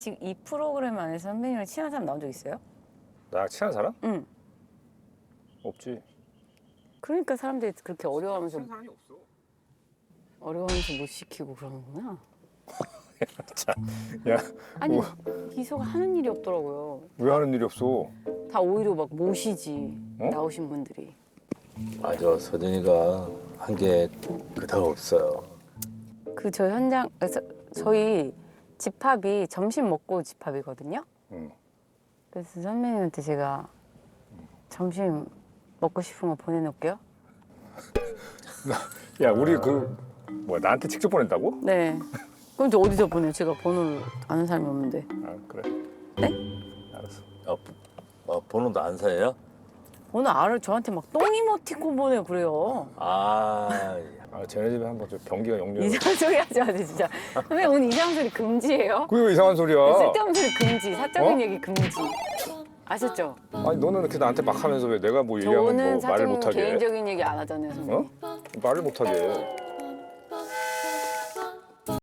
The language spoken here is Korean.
지금 이 프로그램 안에서 선배님이랑 친한 사람 나온 적 있어요? 나 친한 사람? 응. 없지. 그러니까 사람들이 그렇게 어려워하면서 사람이 없어. 못 시키고 그러는구나. 자, 야, 아니 뭐, 비서가 하는 일이 없더라고요. 왜 하는 일이 없어? 다 오히려 막 모시지 어? 나오신 분들이. 맞아, 서준이가 한 게 그닥 없어요. 그 저 현장에서 저희 집합이 점심 먹고 집합이거든요. 응. 그래서 선배님한테 제가 점심 먹고 싶은 거 보내놓을게요. 야, 우리 그 뭐야 나한테 직접 보낸다고? 네. 그럼 저 어디서 보내요? 제가 번호를 아는 사람이 없는데. 아 그래. 네? 알았어. 번호도 안 사요? 오늘 알을 저한테 막 똥이모티콘 보내고 그래요. 아, 아 쟤네 집에 한번 저 변기가 역류. 이상한 소리 하지 마세요, 진짜. 선배님 오늘 이상한 소리 금지예요? 그게 왜 이상한 소리야? 쓸데없는 소리 금지, 사적인 어? 얘기 금지. 아셨죠? 아니 너는 이렇게 나한테 막 하면서 왜 내가 뭐 얘기하면 저는 뭐 말을 사적인 못하게 해? 개인적인 얘기 안 하잖아요, 선배님. 어? 말을 못하게 해.